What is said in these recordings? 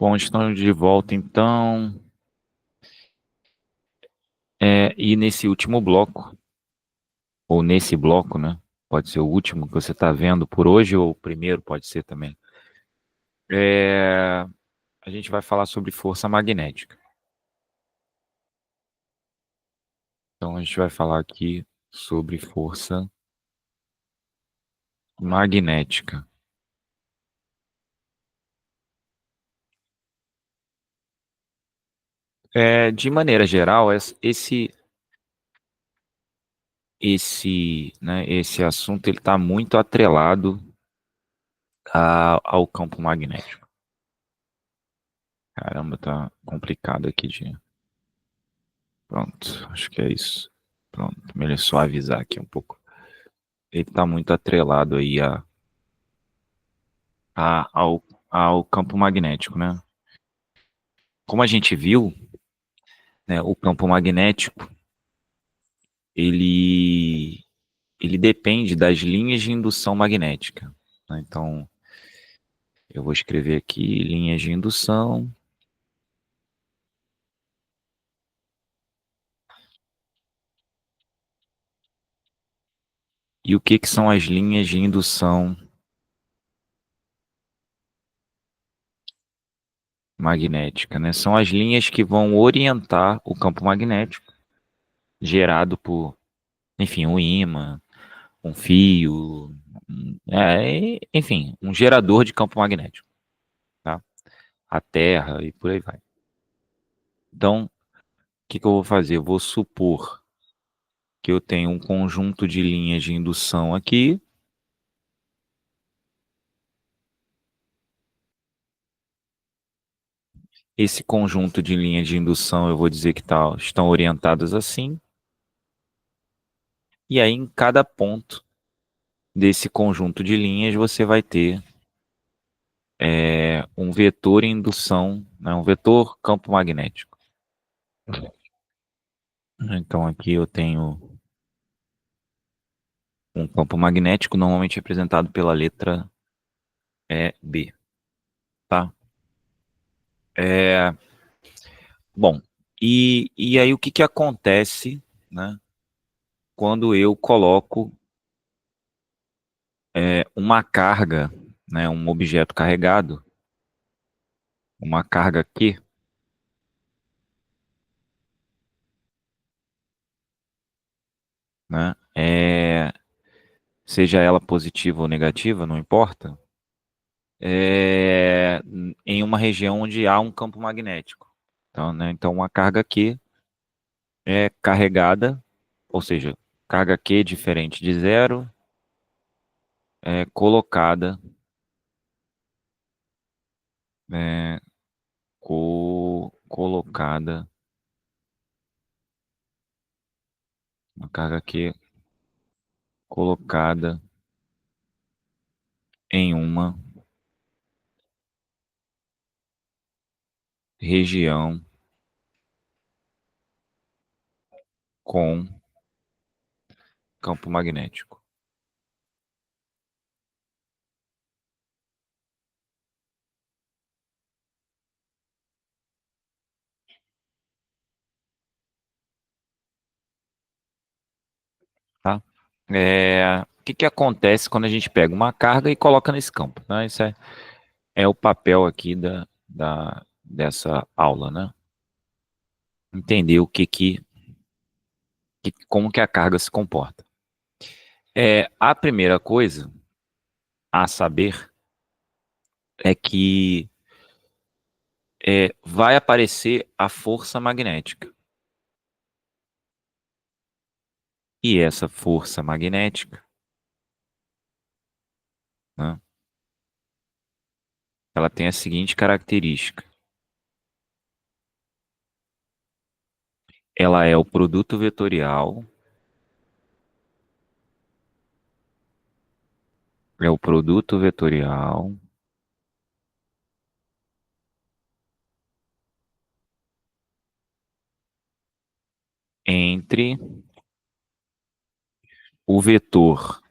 Bom, estamos de volta então. E nesse último bloco, ou nesse bloco, né? Pode ser o último que você está vendo por hoje, ou o primeiro, pode ser também. É, a gente vai falar sobre força magnética. Então, a gente vai falar aqui sobre força magnética. De maneira geral, esse assunto ele está muito atrelado ao campo magnético. Caramba, tá complicado aqui de. Pronto, acho que é isso. Pronto, melhor suavizar aqui um pouco. Ele está muito atrelado aí ao campo magnético, né? Como a gente viu, né, o campo magnético, ele, ele depende das linhas de indução magnética, né? Então, eu vou escrever aqui linhas de indução. E o que são as linhas de indução magnética, né? São as linhas que vão orientar o campo magnético gerado por, enfim, um ímã, um fio, enfim, um gerador de campo magnético, tá? A Terra e por aí vai. Então, o que eu vou fazer? Eu vou supor que eu tenho um conjunto de linhas de indução aqui. Esse conjunto de linhas de indução eu vou dizer que estão orientadas assim. E aí, em cada ponto desse conjunto de linhas, você vai ter um vetor indução, né, um vetor campo magnético. Então, aqui eu tenho um campo magnético normalmente representado pela letra B, tá? É, bom, e aí o que acontece, né, quando eu coloco uma carga, né, um objeto carregado, uma carga Q, né, seja ela positiva ou negativa, não importa, é, em uma região onde há um campo magnético. Então, né, então uma carga Q é carregada, ou seja, carga Q diferente de zero é colocada, é, colocada, uma carga Q colocada em uma região com campo magnético. Tá? O que acontece quando a gente pega uma carga e coloca nesse campo? Né? Isso é o papel aqui dessa aula, né? Entender como que a carga se comporta. A primeira coisa a saber é que vai aparecer a força magnética. E essa força magnética, né, ela tem a seguinte característica. Ela é o produto vetorial, entre o vetor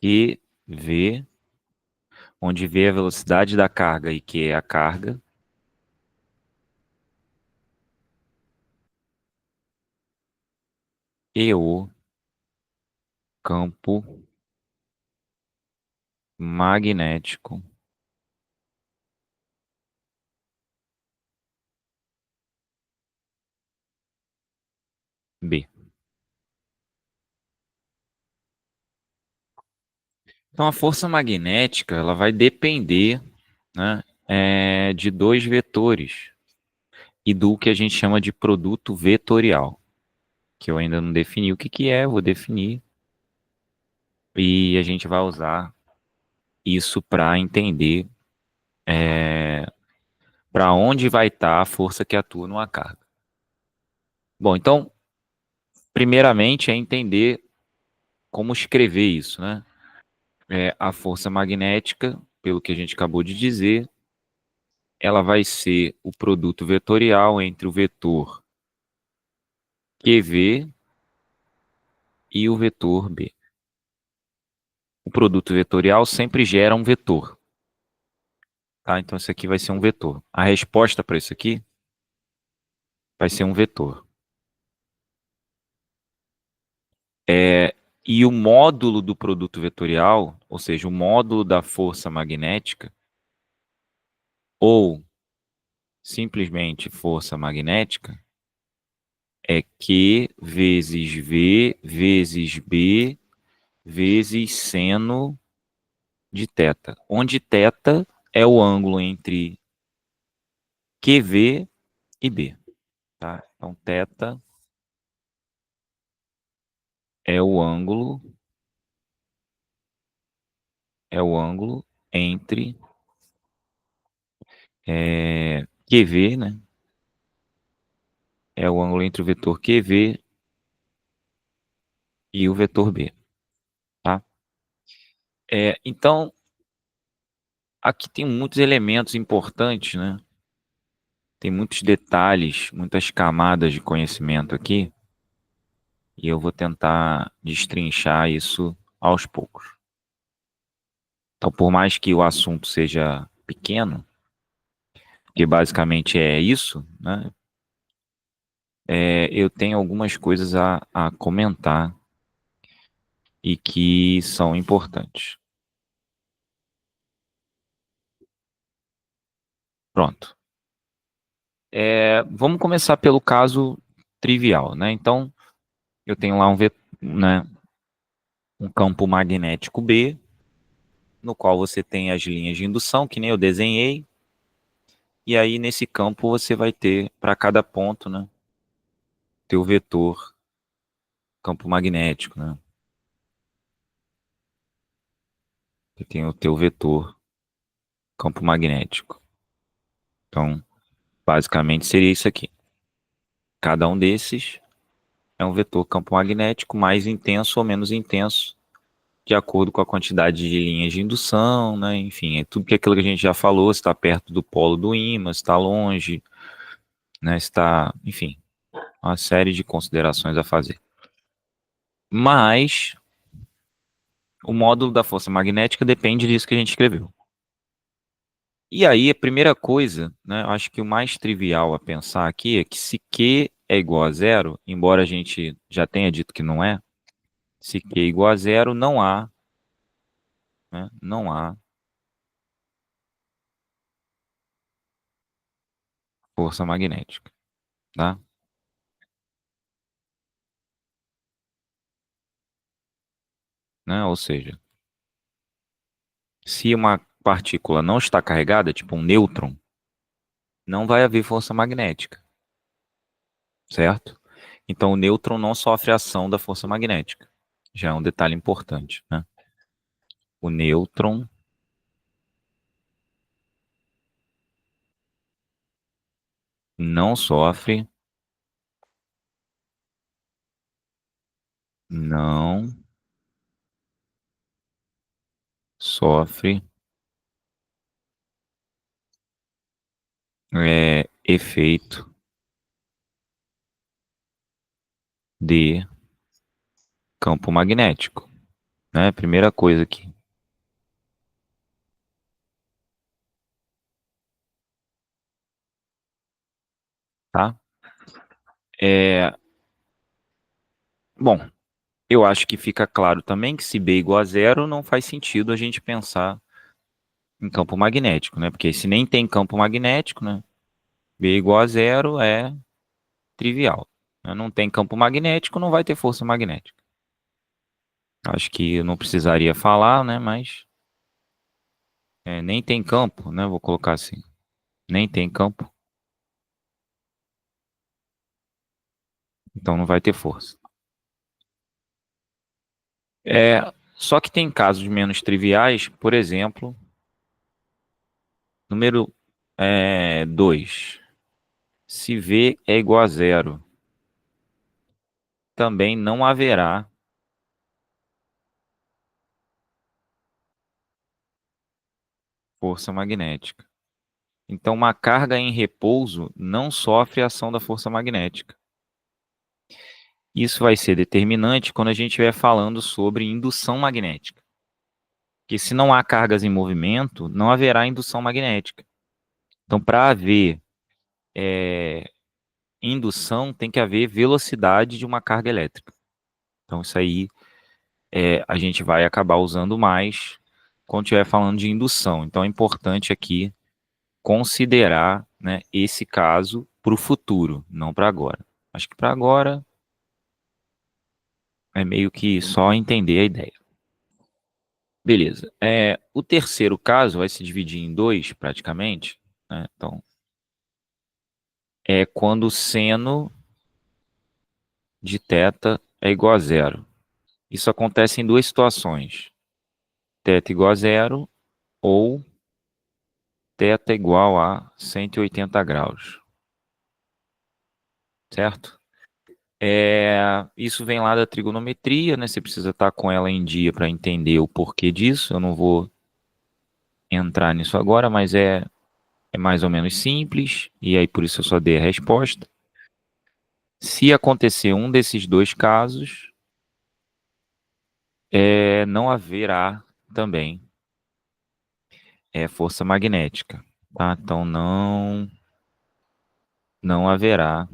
QV, onde V é a velocidade da carga e Q é a carga, e o campo magnético B. Então, a força magnética ela vai depender, né, de dois vetores e do que a gente chama de produto vetorial, que eu ainda não defini o que que é, vou definir, e a gente vai usar isso para entender para onde vai estar a força que atua numa carga. Bom, então, primeiramente é entender como escrever isso, né? A força magnética, pelo que a gente acabou de dizer, ela vai ser o produto vetorial entre o vetor QV e o vetor B. O produto vetorial sempre gera um vetor, tá? Então isso aqui vai ser um vetor. A resposta para isso aqui vai ser um vetor. E o módulo do produto vetorial, ou seja, o módulo da força magnética, ou simplesmente força magnética, é Q vezes V vezes B vezes seno de θ, onde θ é o ângulo entre QV e B, tá? Então, θ é o ângulo, entre QV, né? É o ângulo entre o vetor QV e o vetor B, tá? Então, aqui tem muitos elementos importantes, né? Tem muitos detalhes, muitas camadas de conhecimento aqui, e eu vou tentar destrinchar isso aos poucos. Então, por mais que o assunto seja pequeno, que basicamente é isso, né? Eu tenho algumas coisas a comentar e que são importantes. Pronto. Vamos começar pelo caso trivial, né? Então, eu tenho lá né, um campo magnético B, no qual você tem as linhas de indução, que nem eu desenhei, e aí nesse campo você vai ter, para cada ponto, né, teu vetor campo magnético, né? Você tem o teu vetor campo magnético. Então, basicamente seria isso aqui. Cada um desses é um vetor campo magnético mais intenso ou menos intenso, de acordo com a quantidade de linhas de indução, né? Enfim, é tudo que aquilo que a gente já falou, se está perto do polo do ímã, se está longe, né? Se está, enfim, uma série de considerações a fazer. Mas o módulo da força magnética depende disso que a gente escreveu. E aí, a primeira coisa, né, eu acho que o mais trivial a pensar aqui é que se Q é igual a zero, embora a gente já tenha dito que não é, se Q é igual a zero, não há, né, não há força magnética, tá? Né? Ou seja, se uma partícula não está carregada, tipo um nêutron, não vai haver força magnética, certo? Então o nêutron não sofre a ação da força magnética. Já é um detalhe importante, né? O nêutron não sofre, não sofre efeito de campo magnético, né? Primeira coisa aqui, tá? É, bom, eu acho que fica claro também que se B igual a zero, não faz sentido a gente pensar em campo magnético, né? Porque se nem tem campo magnético, né? B igual a zero é trivial, né? Não tem campo magnético, não vai ter força magnética. Acho que eu não precisaria falar, né? Mas nem tem campo, né? Vou colocar assim. Nem tem campo, então não vai ter força. Só que tem casos menos triviais, por exemplo, número 2. Se V é igual a zero, também não haverá força magnética. Então, uma carga em repouso não sofre a ação da força magnética. Isso vai ser determinante quando a gente estiver falando sobre indução magnética. Porque se não há cargas em movimento, não haverá indução magnética. Então, para haver indução, tem que haver velocidade de uma carga elétrica. Então, isso aí a gente vai acabar usando mais quando estiver falando de indução. Então, é importante aqui considerar, né, esse caso para o futuro, não para agora. Acho que para agora é meio que só entender a ideia. Beleza. O terceiro caso vai se dividir em dois, praticamente, né? Então, é quando o seno de θ é igual a zero. Isso acontece em duas situações. Θ igual a zero ou θ igual a 180 graus, certo? Isso vem lá da trigonometria, né? Você precisa estar com ela em dia para entender o porquê disso. Eu não vou entrar nisso agora, mas é mais ou menos simples, e aí por isso eu só dei a resposta. Se acontecer um desses dois casos, não haverá também força magnética, tá? Então não haverá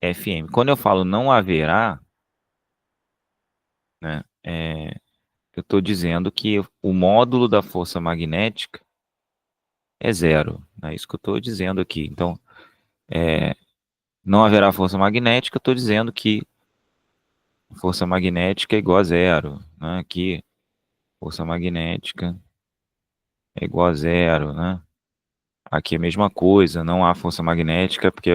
FM. Quando eu falo não haverá, né, eu estou dizendo que o módulo da força magnética é zero. É isso que eu estou dizendo aqui. Então, não haverá força magnética, eu estou dizendo que força magnética é igual a zero, né? Aqui, força magnética é igual a zero, né? Aqui é a mesma coisa, não há força magnética, porque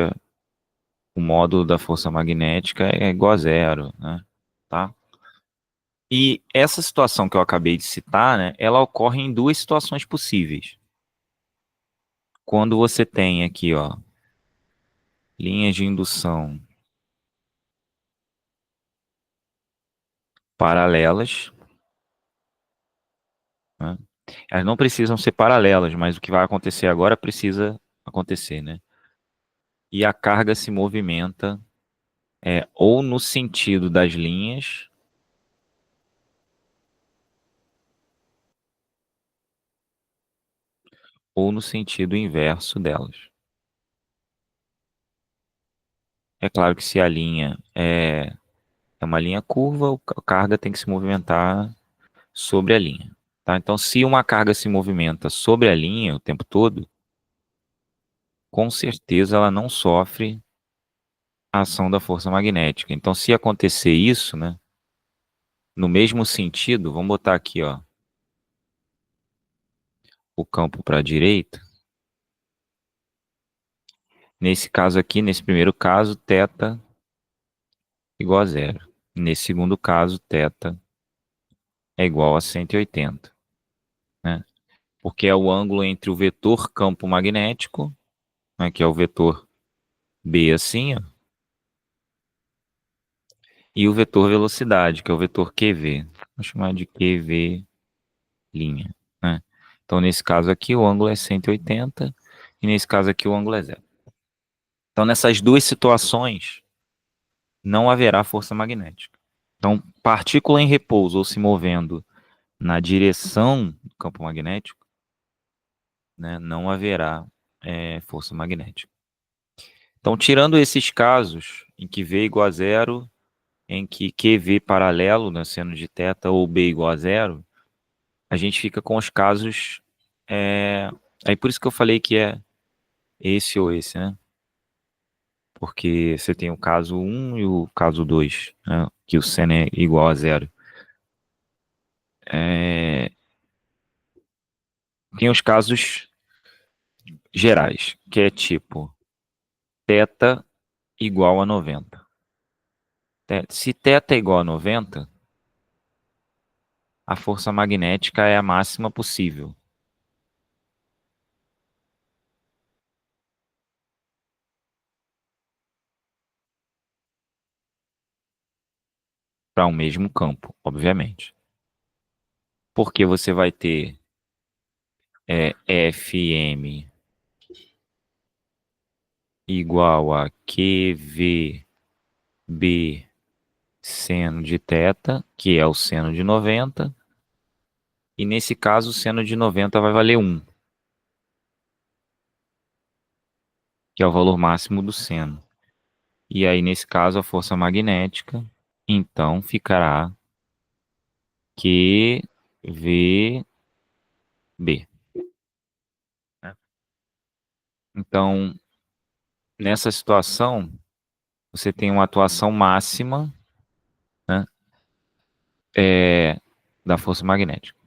o módulo da força magnética é igual a zero, né? Tá? E essa situação que eu acabei de citar, né, ela ocorre em duas situações possíveis. Quando você tem aqui, ó, linhas de indução paralelas, né? Elas não precisam ser paralelas, mas o que vai acontecer agora precisa acontecer, né? E a carga se movimenta ou no sentido das linhas, ou no sentido inverso delas. É claro que se a linha é uma linha curva, a carga tem que se movimentar sobre a linha. Tá? Então, se uma carga se movimenta sobre a linha o tempo todo, com certeza ela não sofre a ação da força magnética. Então, se acontecer isso, né, no mesmo sentido, vamos botar aqui, ó, o campo para a direita. Nesse caso aqui, nesse primeiro caso, θ igual a zero. Nesse segundo caso, θ é igual a 180, né? Porque é o ângulo entre o vetor campo magnético, né, que é o vetor B assim, ó, e o vetor velocidade, que é o vetor QV. Vou chamar de QV', né? Então, nesse caso aqui, o ângulo é 180, e nesse caso aqui, o ângulo é zero. Então, nessas duas situações, não haverá força magnética. Então, partícula em repouso ou se movendo na direção do campo magnético, né, não haverá força magnética. Então, tirando esses casos em que V igual a zero, em que QV paralelo, né, seno de θ, ou B igual a zero, a gente fica com os casos. Aí por isso que eu falei que é esse ou esse, né? Porque você tem o caso um e o caso 2, né? Que o seno é igual a zero. Tem os casos gerais, que é tipo θ igual a 90. Se θ é igual a 90, a força magnética é a máxima possível para o mesmo campo, obviamente. Porque você vai ter Fm igual a QVB seno de θ, que é o seno de 90, e nesse caso o seno de 90 vai valer 1, que é o valor máximo do seno. E aí, nesse caso, a força magnética, então, ficará QVB. Né? Então, nessa situação, você tem uma atuação máxima, né, da força magnética.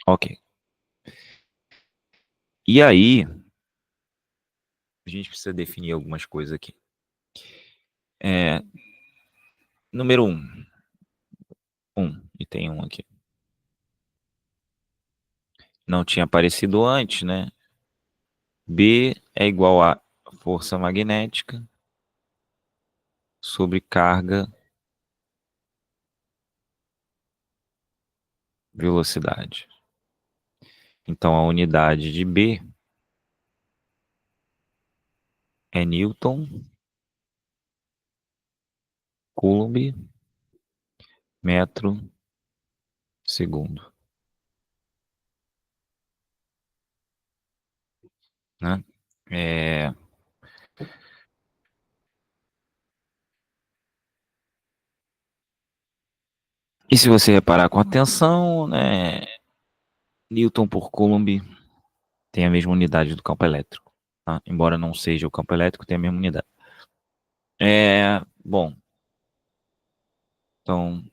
Ok. E aí, a gente precisa definir algumas coisas aqui. Número 1. E tem um aqui. Não tinha aparecido antes, né? B é igual a força magnética sobre carga velocidade. Então, a unidade de B é Newton, Coulomb, metro, segundo. Né? É... E se você reparar com atenção, né, Newton por Coulomb tem a mesma unidade do campo elétrico. Tá? Embora não seja o campo elétrico, tem a mesma unidade. Bom, então,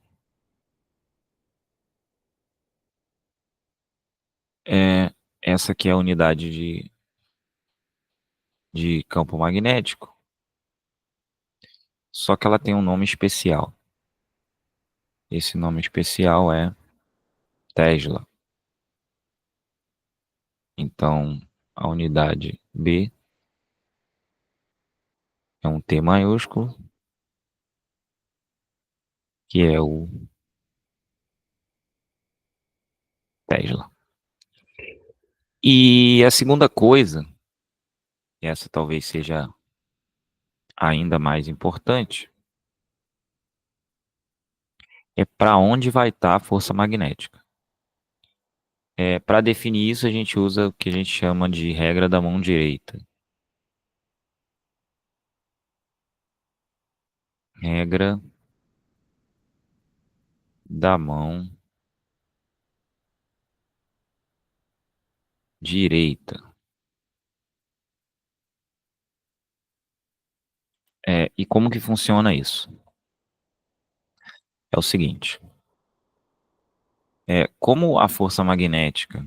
essa aqui é a unidade de campo magnético, só que ela tem um nome especial. Esse nome especial é Tesla. Então, a unidade B é um T maiúsculo, que é o Tesla. E a segunda coisa, e essa talvez seja ainda mais importante, é para onde vai estar a força magnética. Para definir isso, a gente usa o que a gente chama de regra da mão direita. Regra da mão direita. E como que funciona isso? É o seguinte, como a força magnética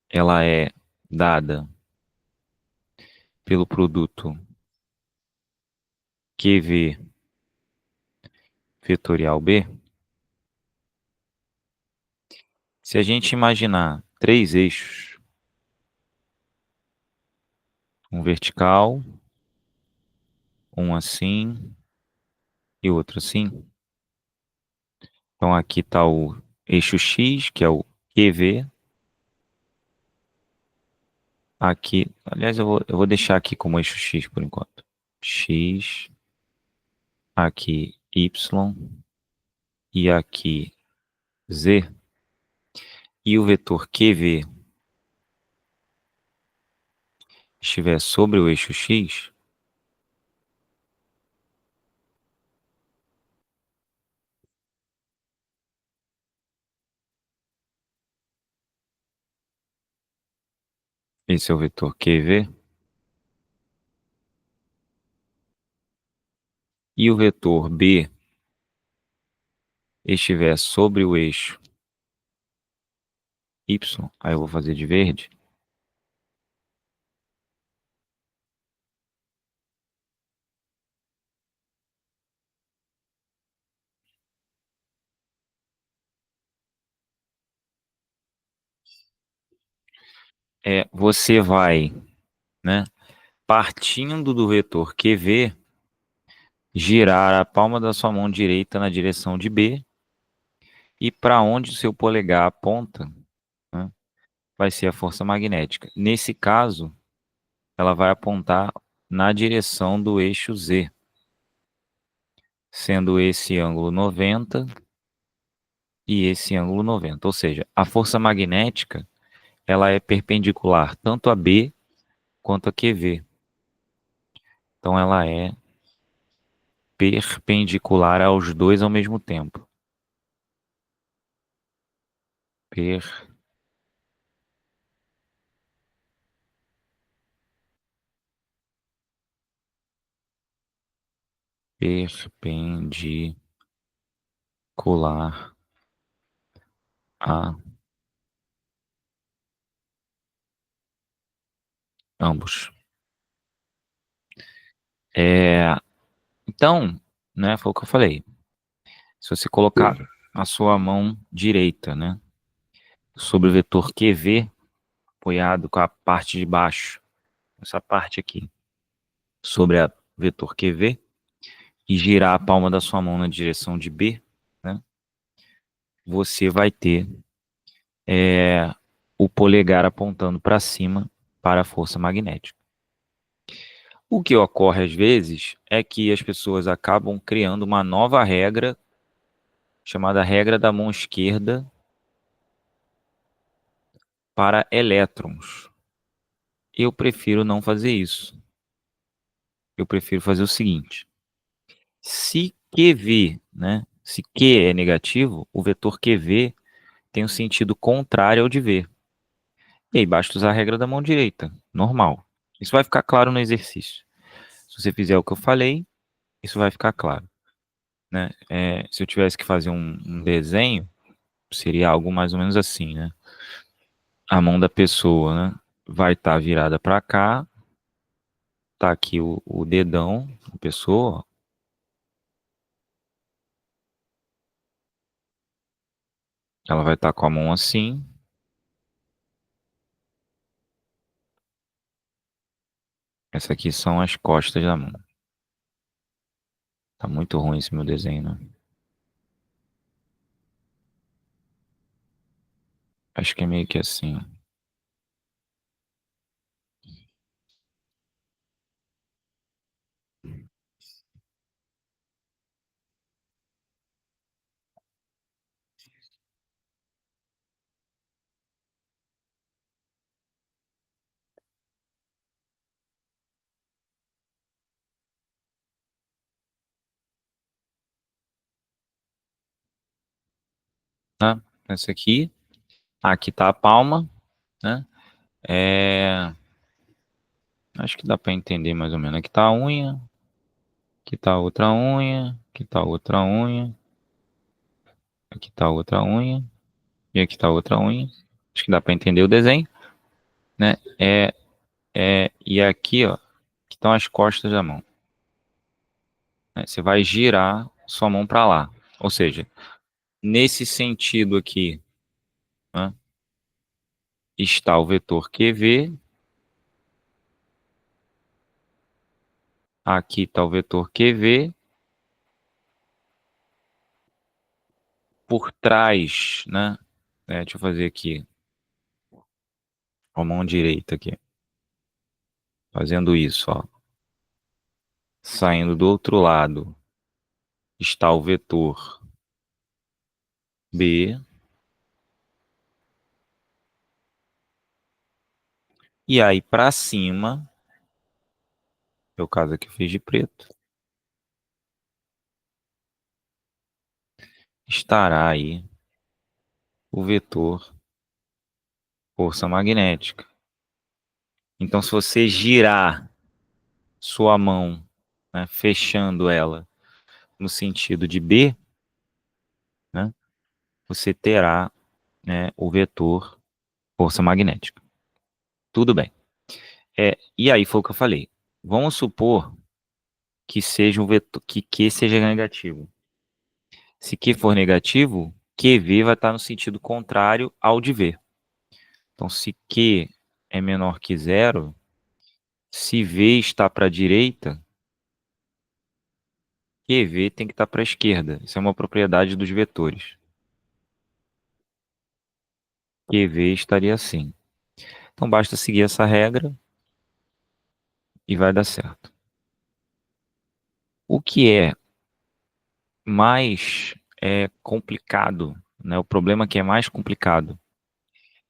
ela é dada pelo produto QV vetorial B, se a gente imaginar três eixos, um vertical, um assim e outro assim. Então aqui está o eixo X, que é o QV. Aqui, aliás, eu vou deixar aqui como eixo X por enquanto. x, aqui y e aqui z, e o vetor QV estiver sobre o eixo x, esse é o vetor QV, e o vetor B estiver sobre o eixo y, aí eu vou fazer de verde, você vai, né, partindo do vetor QV, girar a palma da sua mão direita na direção de B, e para onde o seu polegar aponta, né, vai ser a força magnética. Nesse caso, ela vai apontar na direção do eixo Z, sendo esse ângulo 90 e esse ângulo 90. Ou seja, a força magnética ela é perpendicular tanto a B quanto a QV. Então ela é perpendicular aos dois ao mesmo tempo. Perpendicular a ambos. Então, né, foi o que eu falei. Se você colocar a sua mão direita, né, sobre o vetor QV, apoiado com a parte de baixo, essa parte aqui, sobre a vetor QV, e girar a palma da sua mão na direção de B, né, você vai ter o polegar apontando para cima para a força magnética. O que ocorre às vezes é que as pessoas acabam criando uma nova regra, chamada regra da mão esquerda para elétrons. Eu prefiro não fazer isso. Eu prefiro fazer o seguinte: se QV, né, se Q é negativo, o vetor QV tem um sentido contrário ao de V. E aí basta usar a regra da mão direita, normal. Isso vai ficar claro no exercício. Se você fizer o que eu falei, isso vai ficar claro, né? Se eu tivesse que fazer um desenho, seria algo mais ou menos assim, né? A mão da pessoa, né, vai estar virada para cá, tá aqui o dedão da pessoa, ela vai estar com a mão assim. Essa aqui são as costas da mão. Tá muito ruim esse meu desenho, né? Acho que é meio que assim. Tá? Essa aqui tá a palma, né? Acho que dá para entender mais ou menos. Aqui tá a unha, aqui tá outra unha, aqui tá outra unha, aqui tá outra unha e aqui tá outra unha. Acho que dá para entender o desenho, né? E aqui, ó, que estão as costas da mão, né? Você vai girar sua mão para lá. Ou seja, nesse sentido aqui, né, está o vetor QV, aqui está o vetor QV, por trás, né? Deixa eu fazer aqui, com a mão direita aqui, fazendo isso, ó. Saindo do outro lado está o vetor B. E aí, para cima, no caso aqui eu fiz de preto, estará aí o vetor força magnética. Então, se você girar sua mão, né, fechando ela no sentido de B, né, você terá, né, o vetor força magnética. Tudo bem. E aí foi o que eu falei. Vamos supor que seja um vetor, que Q seja negativo. Se Q for negativo, QV vai estar no sentido contrário ao de V. Então, se Q é menor que zero, se V está para a direita, QV tem que estar para a esquerda. Isso é uma propriedade dos vetores. QV estaria assim. Então, basta seguir essa regra e vai dar certo. O que é mais complicado, né? O problema que é mais complicado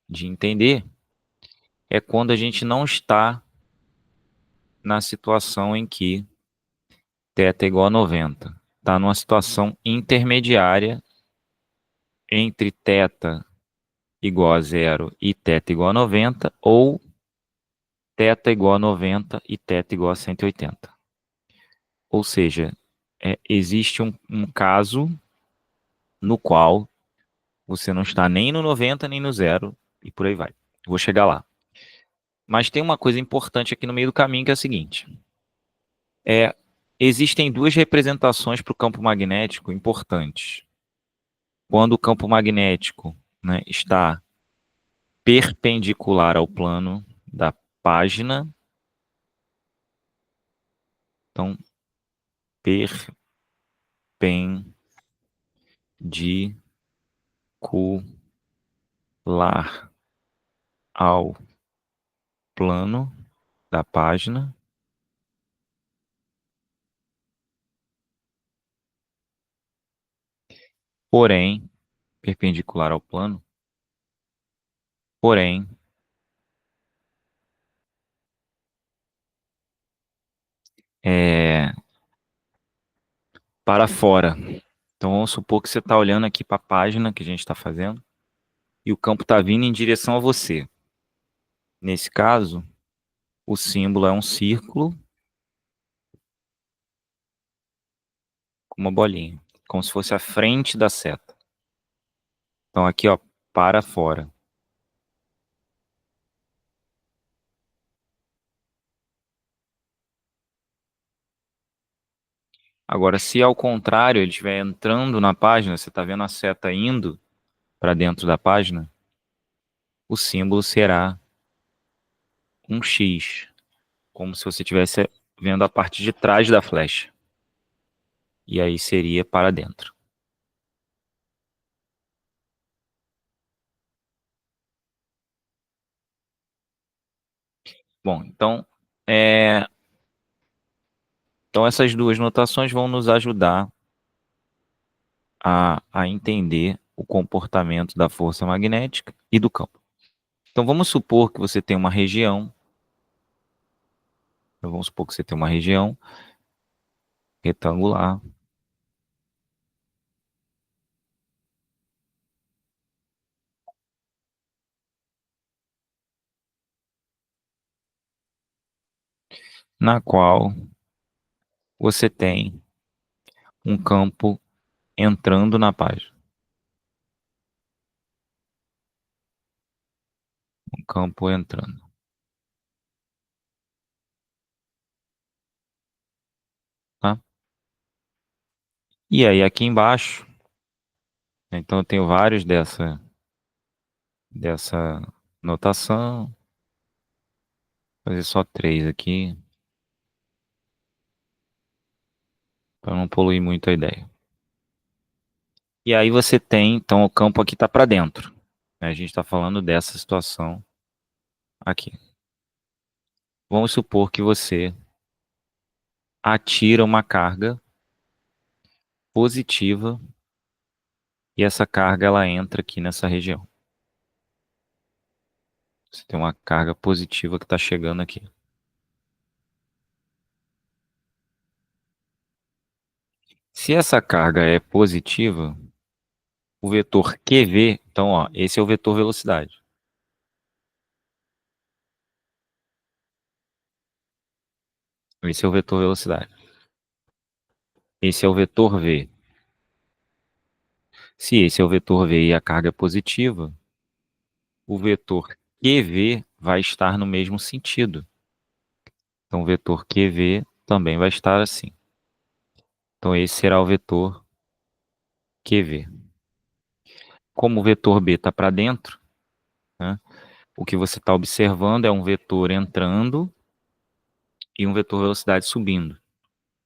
de entender é quando a gente não está na situação em que θ é igual a 90. Está numa situação intermediária entre θ igual a zero e θ igual a 90, ou θ igual a 90 e θ igual a 180. Ou seja, existe um caso no qual você não está nem no 90 nem no zero, e por aí vai. Vou chegar lá. Mas tem uma coisa importante aqui no meio do caminho, que é a seguinte. Existem duas representações para o campo magnético importantes. Quando o campo magnético, né, está perpendicular ao plano da página, então perpendicular ao plano da página, porém, perpendicular ao plano, porém, é, para fora. Então vamos supor que você está olhando aqui para a página que a gente está fazendo e o campo está vindo em direção a você. Nesse caso, o símbolo é um círculo com uma bolinha, como se fosse a frente da seta. Então aqui, ó, para fora. Agora, se ao contrário ele estiver entrando na página, você está vendo a seta indo para dentro da página, o símbolo será um X, como se você estivesse vendo a parte de trás da flecha. E aí seria para dentro. Bom, então essas duas notações vão nos ajudar a entender o comportamento da força magnética e do campo. Então vamos supor que você tem uma região, retangular, na qual você tem um campo entrando na página. Um campo entrando. Tá? E aí aqui embaixo, então eu tenho vários dessa notação. Vou fazer só 3 aqui, para não poluir muito a ideia. E aí você tem, então o campo aqui está para dentro. A gente está falando dessa situação aqui. Vamos supor que você atira uma carga positiva e essa carga ela entra aqui nessa região. Você tem uma carga positiva que está chegando aqui. Se essa carga é positiva, o vetor QV, então, ó, esse é o vetor velocidade. Esse é o vetor velocidade. Esse é o vetor V. Se esse é o vetor V e a carga é positiva, o vetor QV vai estar no mesmo sentido. Então, o vetor QV também vai estar assim. Então, esse será o vetor QV. Como o vetor B está para dentro, né, o que você está observando é um vetor entrando e um vetor velocidade subindo.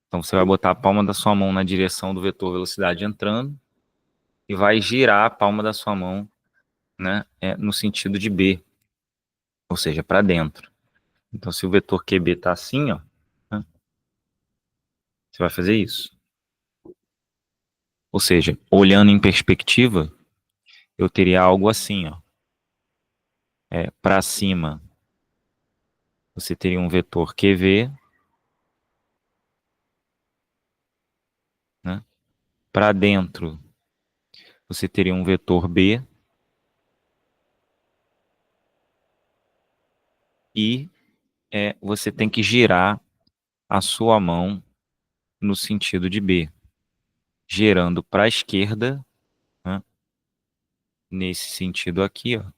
Então, você vai botar a palma da sua mão na direção do vetor velocidade entrando e vai girar a palma da sua mão, né, no sentido de B, ou seja, para dentro. Então, se o vetor QB está assim, ó, né, você vai fazer isso. Ou seja, olhando em perspectiva, eu teria algo assim, ó. Para cima, você teria um vetor QV, né? Para dentro, você teria um vetor B e você tem que girar a sua mão no sentido de B, gerando para a esquerda, né? Nesse sentido aqui, ó,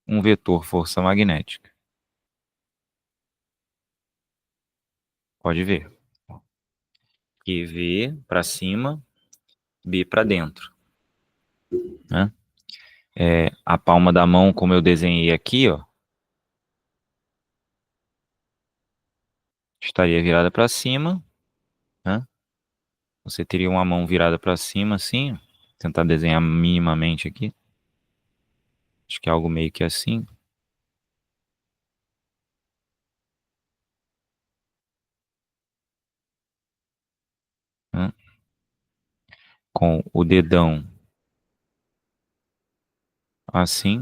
um vetor força magnética. Pode ver. QV para cima, B para dentro, né? A palma da mão, como eu desenhei aqui, ó, estaria virada para cima, né? Você teria uma mão virada para cima, assim, ó. Tentar desenhar minimamente aqui. Acho que é algo meio que assim, né? Com o dedão assim.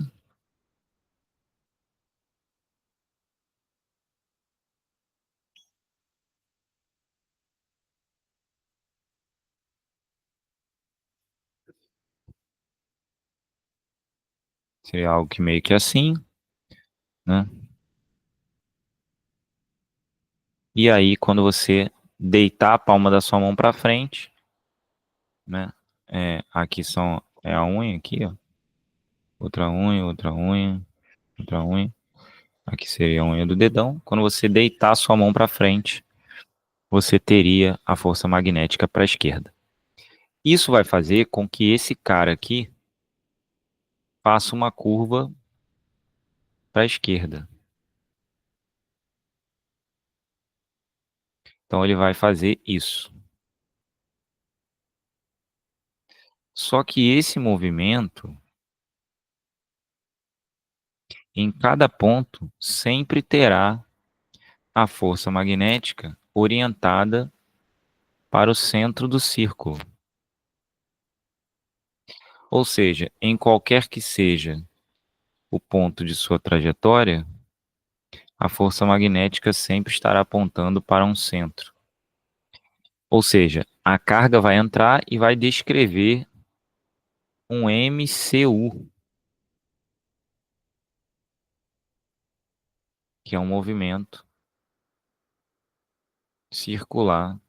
Seria algo que meio que assim, né? E aí, quando você deitar a palma da sua mão para frente, né? Aqui é a unha aqui, ó. Outra unha, outra unha, outra unha. Aqui seria a unha do dedão. Quando você deitar a sua mão para frente, você teria a força magnética para a esquerda. Isso vai fazer com que esse cara aqui faça uma curva para a esquerda. Então ele vai fazer isso. Só que esse movimento, em cada ponto, sempre terá a força magnética orientada para o centro do círculo. Ou seja, em qualquer que seja o ponto de sua trajetória, a força magnética sempre estará apontando para um centro. Ou seja, a carga vai entrar e vai descrever um MCU, que é um movimento circular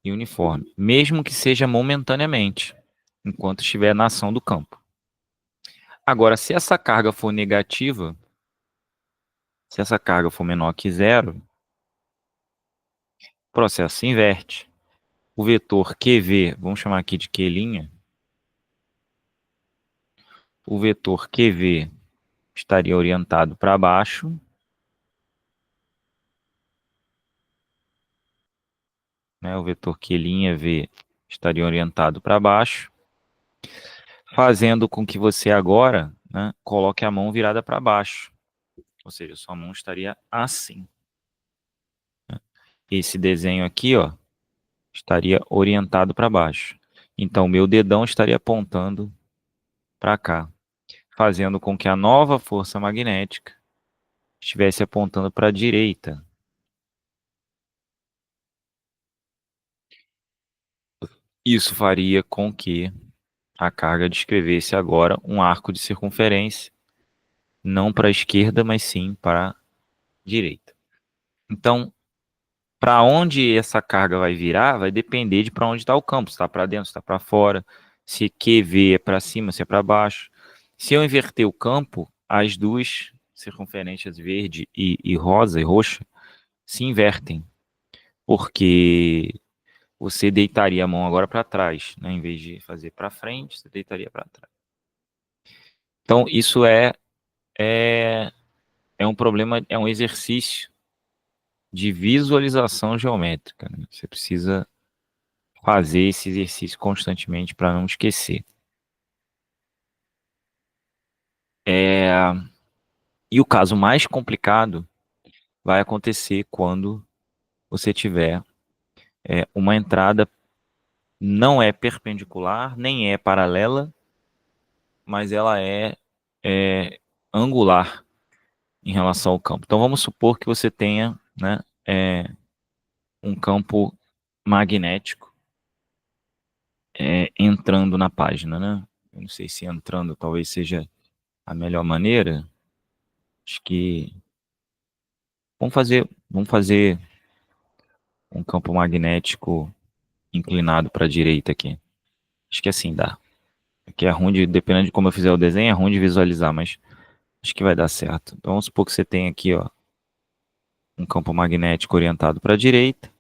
e uniforme, mesmo que seja momentaneamente, enquanto estiver na ação do campo. Agora, se essa carga for negativa, se essa carga for menor que zero, o processo se inverte. O vetor QV, vamos chamar aqui de Q', o vetor QV estaria orientado para baixo, né? O vetor Q', estaria orientado para baixo, fazendo com que você agora, né, coloque a mão virada para baixo. Ou seja, sua mão estaria assim. Esse desenho aqui, ó, estaria orientado para baixo. Então, meu dedão estaria apontando para cá, fazendo com que a nova força magnética estivesse apontando para a direita. Isso faria com que a carga descrevesse agora um arco de circunferência, não para a esquerda, mas sim para a direita. Então, para onde essa carga vai virar, vai depender de para onde está o campo, se está para dentro, se está para fora, se QV é para cima, se é para baixo. Se eu inverter o campo, as duas circunferências verde e rosa e roxa se invertem, porque você deitaria a mão agora para trás, né? Em vez de fazer para frente, você deitaria para trás. Então, isso é, é um problema, é um exercício de visualização geométrica, né? Você precisa fazer esse exercício constantemente para não esquecer. E o caso mais complicado vai acontecer quando você tiver uma entrada não é perpendicular, nem é paralela, mas ela é angular em relação ao campo. Então vamos supor que você tenha, né, um campo magnético entrando na página, né? Eu não sei se entrando talvez seja a melhor maneira. Acho que vamos fazer um campo magnético inclinado para a direita aqui. Acho que assim dá. Aqui é ruim de, dependendo de como eu fizer o desenho, é ruim de visualizar, mas acho que vai dar certo. Então vamos supor que você tem aqui, ó, um campo magnético orientado para a direita,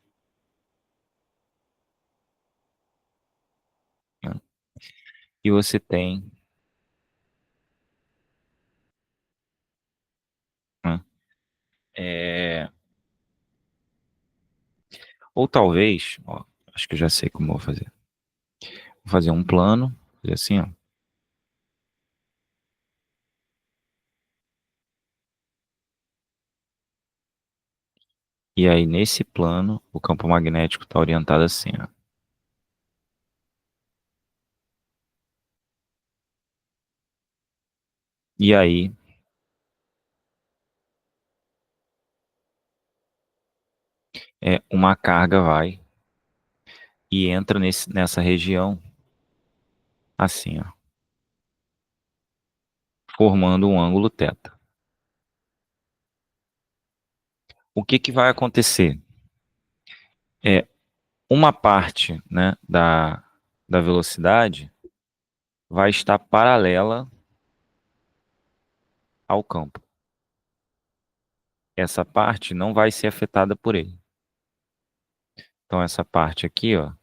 né? E você tem, né, é, ou talvez, ó, acho que eu já sei como eu vou fazer. Vou fazer um plano, fazer assim, ó. E aí nesse plano, o campo magnético está orientado assim, ó. E aí uma carga vai e entra nessa região assim, ó, formando um ângulo θ. O que que vai acontecer? É uma parte, né, da velocidade vai estar paralela ao campo. Essa parte não vai ser afetada por ele. Então essa parte aqui, ó,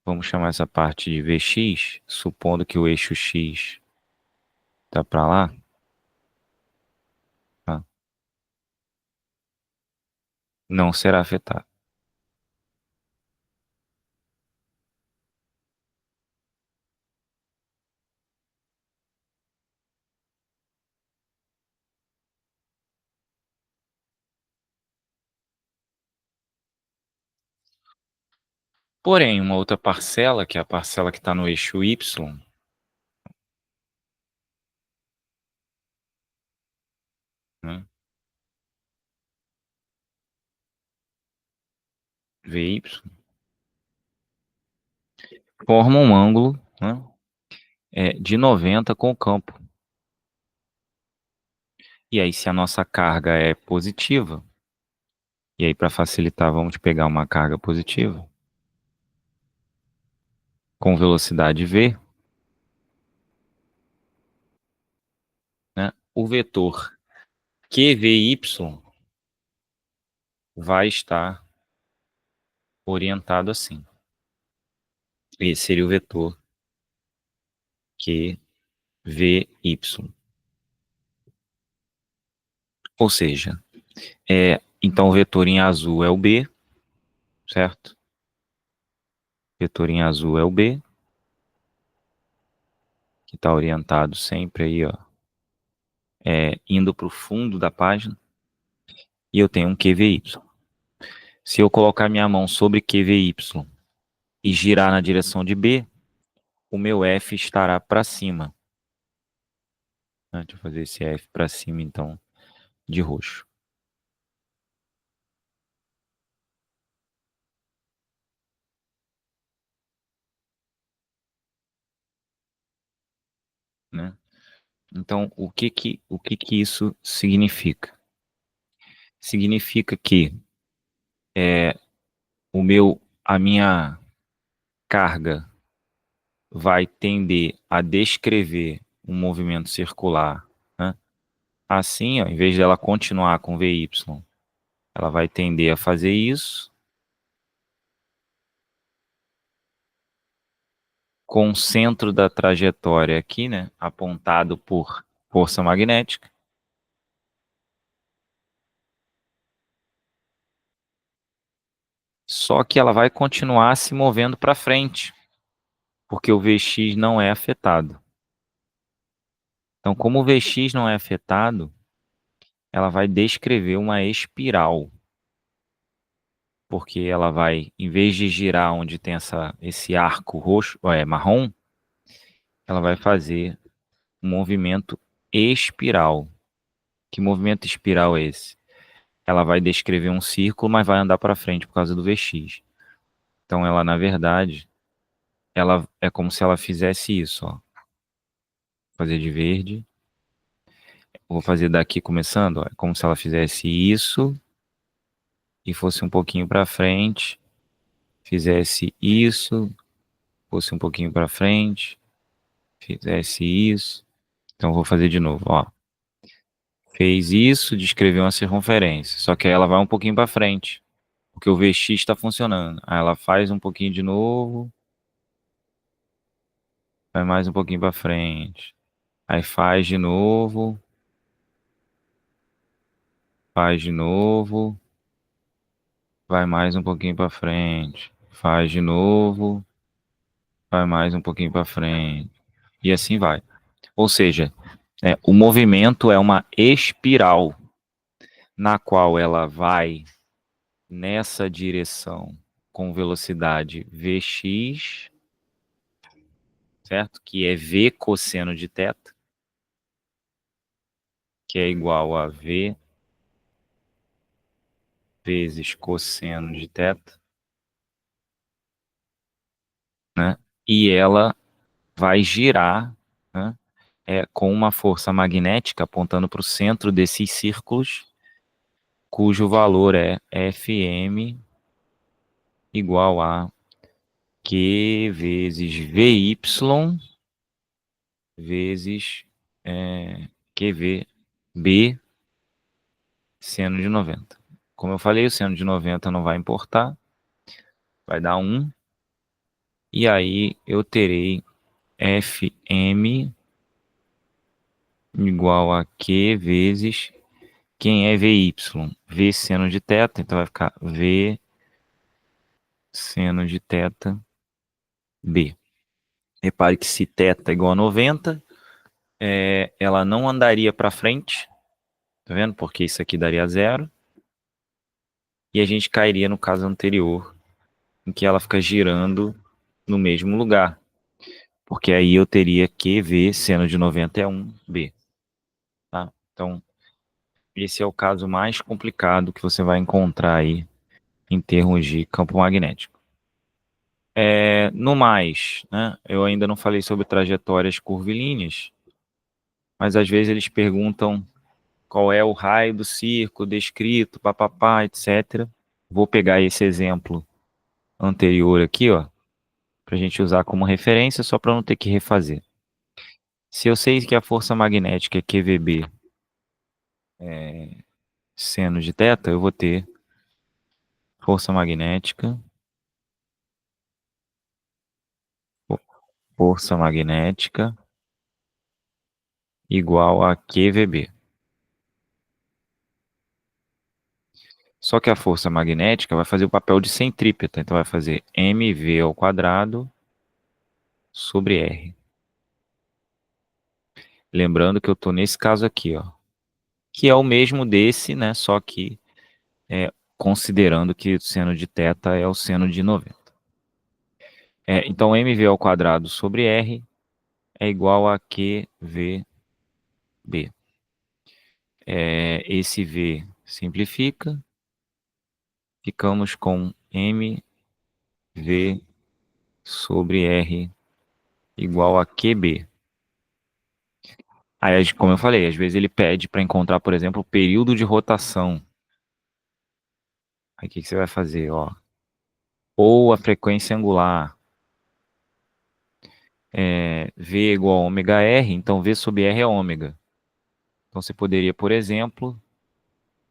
vamos chamar essa parte de Vx, supondo que o eixo x está para lá, tá? Não será afetado. Porém, uma outra parcela, que é a parcela que está no eixo y, né, Vy, forma um ângulo, né, de 90 com o campo. E aí, se a nossa carga é positiva, e aí para facilitar, vamos pegar uma carga positiva com velocidade v, né, o vetor QVY vai estar orientado assim. Esse seria o vetor QVY. Ou seja, então o vetor em azul é o B, certo? O vetor em azul é o B, que está orientado sempre aí, ó, indo para o fundo da página, e eu tenho um QVY. Se eu colocar minha mão sobre QVY e girar na direção de B, o meu F estará para cima. Deixa eu fazer esse F para cima, então, de roxo. Né? Então, o que que isso significa? Significa que a minha carga vai tender a descrever um movimento circular, né? Assim, ó, em vez dela continuar com VY, ela vai tender a fazer isso com o centro da trajetória aqui, né, apontado por força magnética. Só que ela vai continuar se movendo para frente, porque o Vx não é afetado. Então, como o Vx não é afetado, ela vai descrever uma espiral, porque ela vai, em vez de girar onde tem esse arco roxo, marrom, ela vai fazer um movimento espiral. Que movimento espiral é esse? Ela vai descrever um círculo, mas vai andar para frente por causa do Vx. Então, ela, na verdade, ela é como se ela fizesse isso, ó. Vou fazer de verde. Vou fazer daqui começando, ó. É como se ela fizesse isso e fosse um pouquinho para frente, fizesse isso, fosse um pouquinho para frente, fizesse isso. Então, vou fazer de novo, ó. Fez isso, descreveu uma circunferência, só que aí ela vai um pouquinho para frente, porque o Vx está funcionando. Aí ela faz um pouquinho de novo, vai mais um pouquinho para frente. Aí faz de novo, vai mais um pouquinho para frente. Faz de novo, vai mais um pouquinho para frente. E assim vai. Ou seja, o movimento é uma espiral na qual ela vai nessa direção com velocidade Vx, certo? Que é V cosseno de θ, que é igual a V vezes cosseno de θ, né? E ela vai girar, né, com uma força magnética apontando para o centro desses círculos, cujo valor é Fm igual a Q vezes Vy vezes QVB seno de 90. Como eu falei, o seno de 90 não vai importar, vai dar 1. E aí eu terei Fm igual a Q vezes quem é Vy? V seno de θ, então vai ficar V seno de θ B. Repare que se θ é igual a 90, ela não andaria para frente, tá vendo? Porque isso aqui daria 0. E a gente cairia no caso anterior, em que ela fica girando no mesmo lugar. Porque aí eu teria que V seno de 90 é 1B. Tá? Então, esse é o caso mais complicado que você vai encontrar aí em termos de campo magnético. No mais, né, eu ainda não falei sobre trajetórias curvilíneas, mas às vezes eles perguntam qual é o raio do círculo descrito, papapá, etc. Vou pegar esse exemplo anterior aqui, ó, para a gente usar como referência, só para não ter que refazer. Se eu sei que a força magnética é QVB seno de θ, eu vou ter força magnética, igual a QVB. Só que a força magnética vai fazer o papel de centrípeta, então vai fazer mv ao quadrado sobre r. Lembrando que eu estou nesse caso aqui, ó, que é o mesmo desse, né? Só que considerando que o seno de θ é o seno de 90. Então, mv ao quadrado sobre r é igual a QVB. Esse V simplifica, ficamos com mv sobre r igual a QB. Aí, como eu falei, às vezes ele pede para encontrar, por exemplo, o período de rotação. Aí o que você vai fazer? Ó? Ou a frequência angular. V igual a ômega R, então V sobre R é ômega. Então você poderia, por exemplo,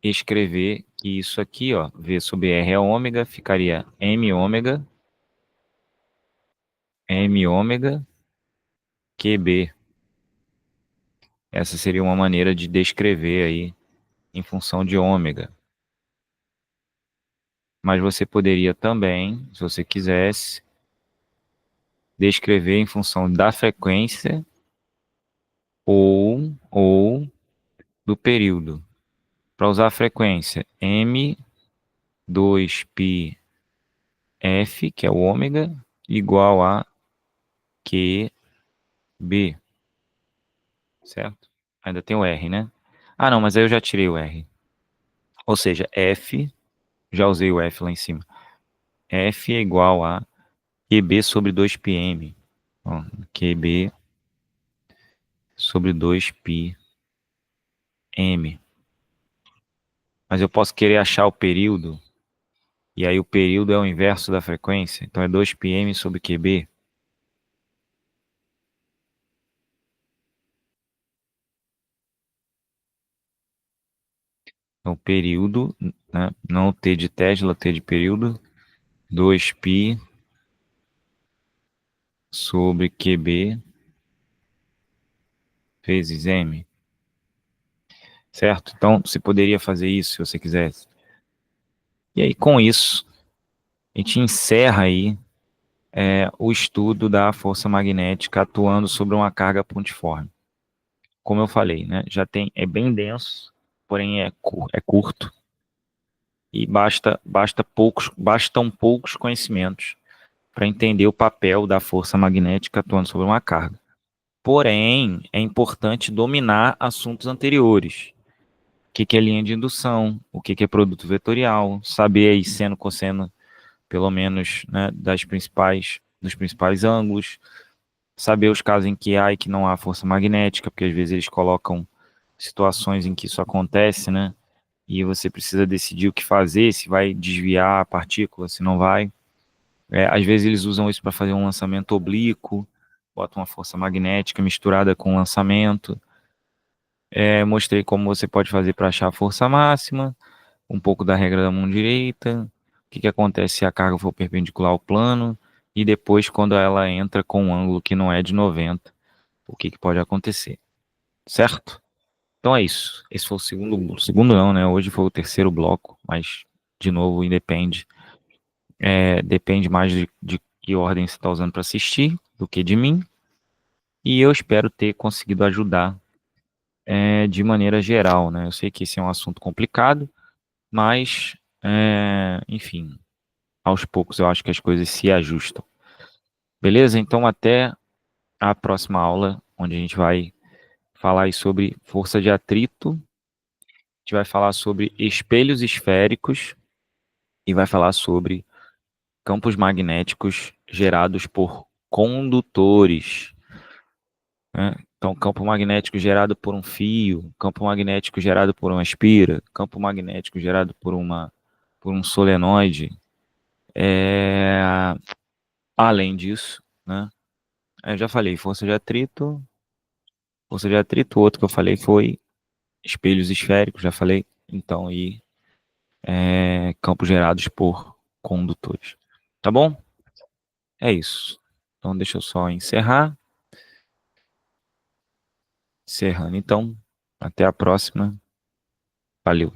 escrever que isso aqui, ó, V sobre R é ômega, ficaria M ômega QB. Essa seria uma maneira de descrever aí em função de ômega. Mas você poderia também, se você quisesse, descrever em função da frequência ou do período. Para usar a frequência, M2πf, que é o ômega, igual a QB, certo? Ainda tem o R, né? Ah, não, mas aí eu já tirei o R. Ou seja, F, já usei o F lá em cima. F é igual a QB sobre 2πm. Ó, QB sobre 2πm. Mas eu posso querer achar o período, e aí o período é o inverso da frequência, então é 2πm sobre QB. Então, período, né? Não T de Tesla, T de período, 2π sobre QB vezes M, certo? Então, você poderia fazer isso se você quisesse. E aí, com isso, a gente encerra aí o estudo da força magnética atuando sobre uma carga pontiforme. Como eu falei, né? É bem denso, porém é curto e bastam poucos conhecimentos para entender o papel da força magnética atuando sobre uma carga. Porém, é importante dominar assuntos anteriores. O que é linha de indução, o que é produto vetorial, saber aí seno, cosseno, pelo menos, né, dos principais ângulos, saber os casos em que há e que não há força magnética, porque às vezes eles colocam situações em que isso acontece, né? E você precisa decidir o que fazer, se vai desviar a partícula, se não vai. Às vezes eles usam isso para fazer um lançamento oblíquo, botam uma força magnética misturada com lançamento. Mostrei como você pode fazer para achar a força máxima, um pouco da regra da mão direita, o que acontece se a carga for perpendicular ao plano, e depois quando ela entra com um ângulo que não é de 90, o que pode acontecer, certo? Então é isso. Esse foi o segundo não, né? Hoje foi o terceiro bloco, mas de novo independe. Depende mais de que ordem você está usando para assistir do que de mim. E eu espero ter conseguido ajudar de maneira geral, né? Eu sei que esse é um assunto complicado, mas, enfim, aos poucos eu acho que as coisas se ajustam. Beleza? Então até a próxima aula, onde a gente vai falar aí sobre força de atrito, a gente vai falar sobre espelhos esféricos e vai falar sobre campos magnéticos gerados por condutores, né? Então, campo magnético gerado por um fio, campo magnético gerado por uma espira, campo magnético gerado por um solenoide. Além disso, né? Eu já falei força de atrito, o outro que eu falei foi espelhos esféricos, já falei. Então, e campos gerados por condutores. Tá bom? É isso. Então, deixa eu só encerrar. Encerrando, então. Até a próxima. Valeu.